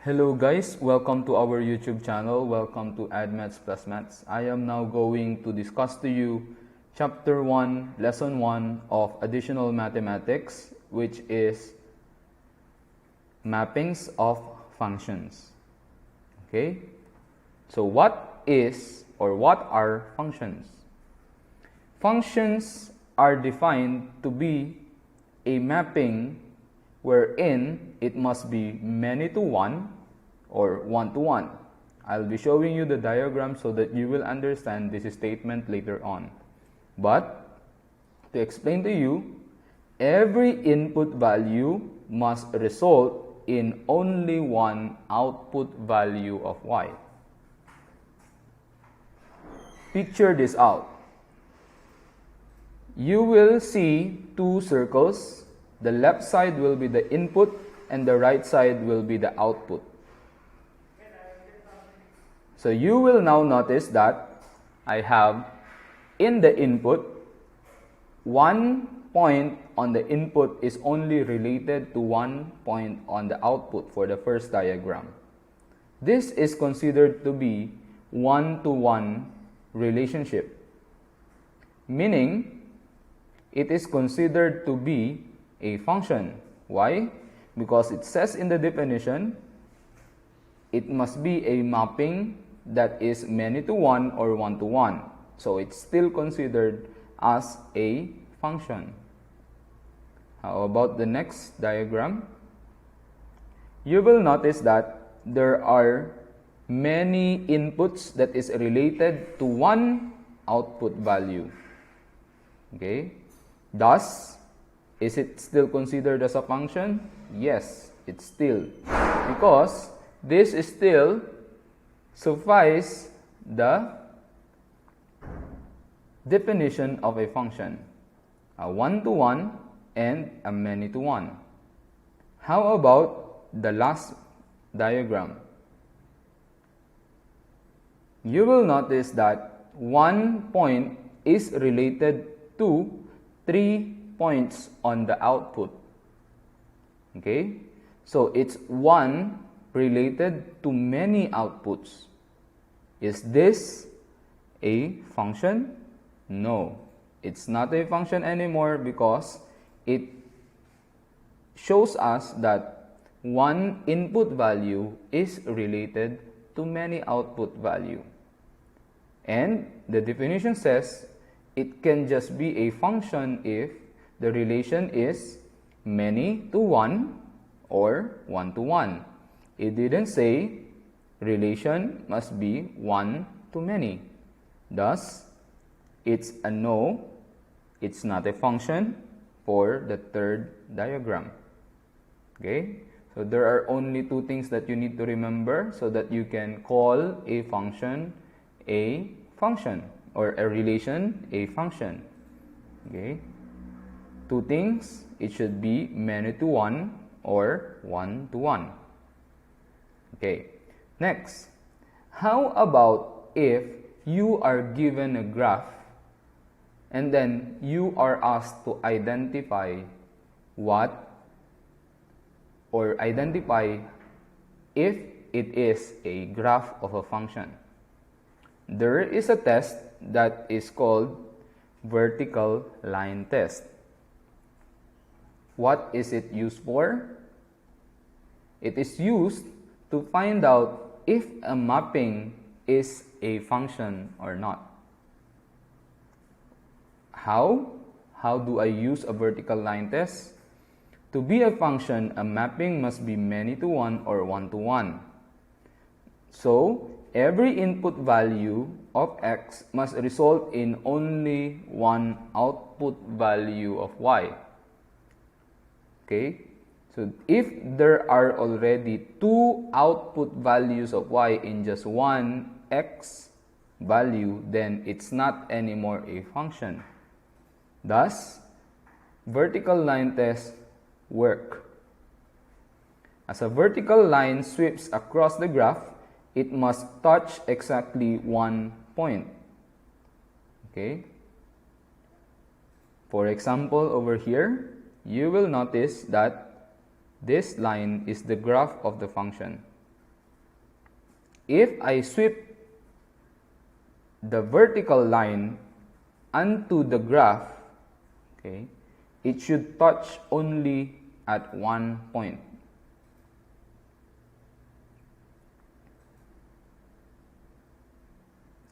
Hello guys, welcome to our YouTube channel. Welcome to AdMaths Plus Maths. I am now going to discuss to you Chapter 1, Lesson 1 of Additional Mathematics, which is Mappings of Functions. Okay? So what is or what are functions? Functions are defined to be a mapping wherein it must be many to one or one to one. I'll be showing you the diagram so that you will understand this statement later on. But to explain to you, every input value must result in only one output value of y. Picture this out. You will see two circles. The left side will be the input and the right side will be the output. So you will now notice that I have in the input, one point on the input is only related to one point on the output for the first diagram. This is considered to be one-to-one relationship, meaning it is considered to be a function. Why? Because it says in the definition, it must be a mapping that is many to one or one to one. So it's still considered as a function. How about the next diagram? You will notice that there are many inputs that is related to one output value. Okay? Thus, is it still considered as a function? Yes, it's still. Because this is still suffice the definition of a function. A one-to-one and a many-to-one. How about the last diagram? You will notice that one point is related to 3 points on the output. Okay? So it's one related to many outputs. Is this a function? No. It's not a function anymore because it shows us that one input value is related to many output value. And the definition says it can just be a function if the relation is many to one or one to one. It didn't say relation must be one to many. Thus, it's a no, it's not a function for the third diagram. Okay? So there are only two things that you need to remember so that you can call a function or a relation a function. Okay? Two things, it should be many to one or one to one. Okay, next, how about if you are given a graph and then you are asked to identify if it is a graph of a function? There is a test that is called vertical line test. What is it used for? It is used to find out if a mapping is a function or not. How? How do I use a vertical line test? To be a function, a mapping must be many to one or one to one. So, every input value of x must result in only one output value of y. Okay? So, if there are already two output values of y in just one x value, then it's not anymore a function. Thus, vertical line tests work. As a vertical line sweeps across the graph, it must touch exactly one point. Okay? For example, over here, you will notice that this line is the graph of the function. if I sweep the vertical line onto the graph, okay, it should touch only at one point.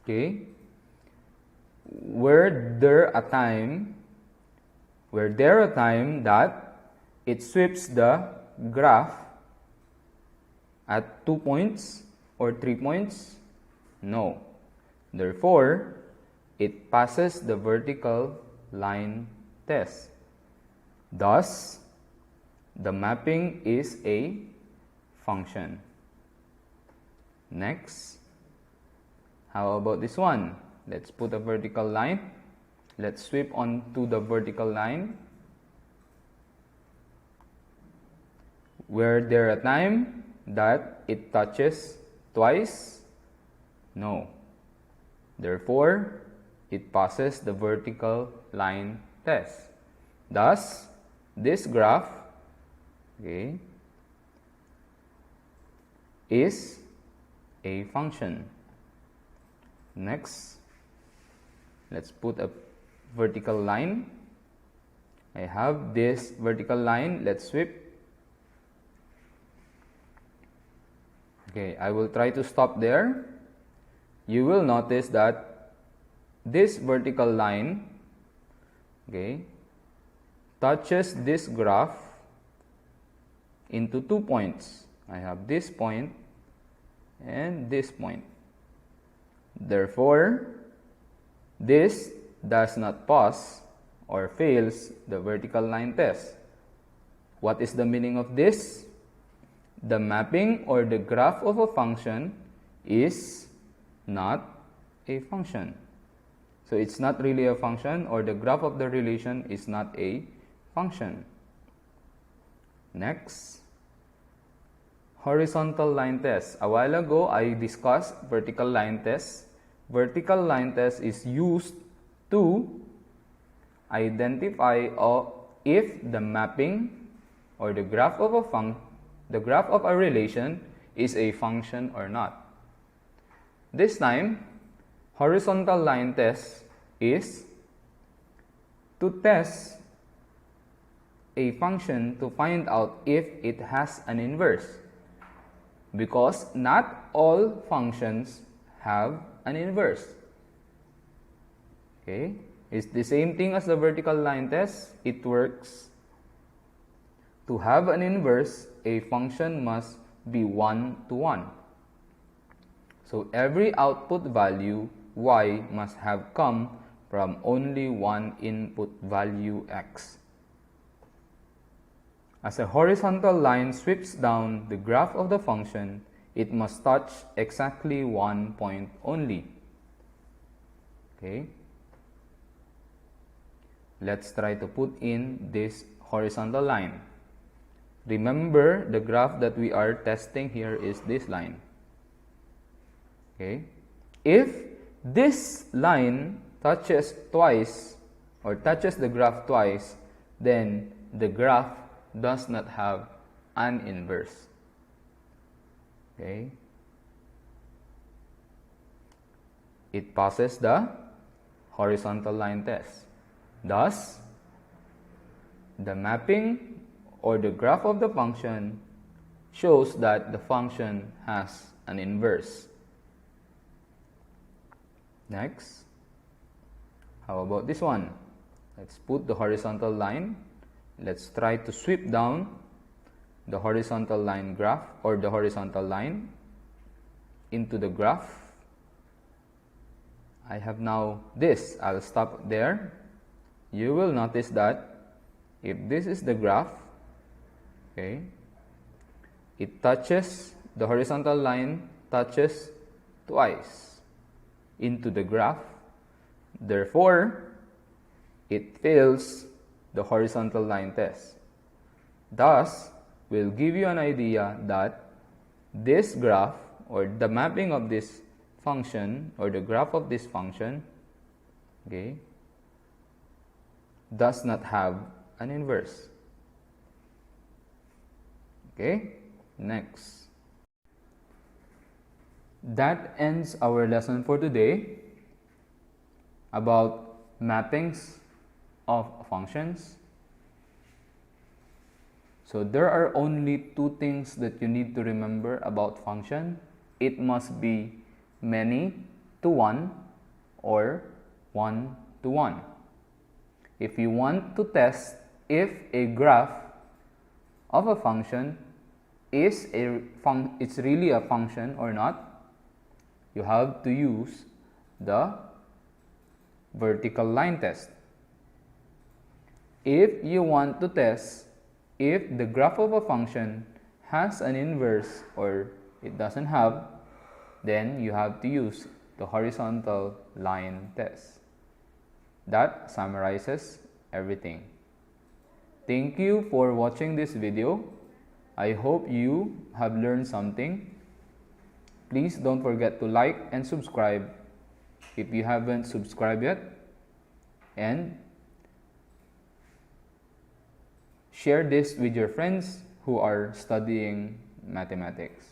Okay, were there a time that it sweeps the graph at 2 points or 3 points? No. Therefore, it passes the vertical line test. Thus, the mapping is a function. Next, how about this one? Let's put a vertical line. Let's sweep onto the vertical line. Were there a time that it touches twice? No. Therefore, it passes the vertical line test. Thus, this graph, okay, is a function. Next, let's put a vertical line. I have this vertical line. Let's sweep. Okay, I will try to stop there. You will notice that this vertical line, okay, touches this graph into 2 points. I have this point and this point. Therefore, this does not pass or fails the vertical line test. What is the meaning of this? The mapping or the graph of a function is not a function. So it's not really a function, or the graph of the relation is not a function. Next, horizontal line test. A while ago, I discussed vertical line test. Vertical line test is used to identify if the mapping or the graph of a relation is a function or not. This time, horizontal line test is to test a function to find out if it has an inverse, because not all functions have an inverse. Okay, it's the same thing as the vertical line test. It works. To have an inverse, a function must be 1 to 1. So every output value y must have come from only one input value x. As a horizontal line sweeps down the graph of the function, it must touch exactly one point only. Okay. Let's try to put in this horizontal line. Remember, the graph that we are testing here is this line. Okay. If this line touches twice or touches the graph twice, then the graph does not have an inverse. Okay. It passes the horizontal line test. Thus, the mapping or the graph of the function shows that the function has an inverse. Next, how about this one? Let's put the horizontal line. Let's try to sweep down the horizontal line graph or the horizontal line into the graph. I have now this. I'll stop there. You will notice that if this is the graph, okay, it touches, the horizontal line touches twice into the graph. Therefore, it fails the horizontal line test. Thus, we'll give you an idea that this graph or the mapping of this function or the graph of this function, okay, does not have an inverse. Okay, next. that ends our lesson for today about mappings of functions. So there are only two things that you need to remember about function. It must be many to one or one to one. If you want to test if a graph of a function is it's really a function or not, you have to use the vertical line test. If you want to test if the graph of a function has an inverse or it doesn't have, then you have to use the horizontal line test. That summarizes everything. Thank you for watching this video. I hope you have learned something. Please don't forget to like and subscribe if you haven't subscribed yet, and share this with your friends who are studying mathematics.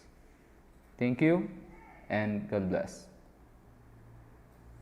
Thank you and God bless.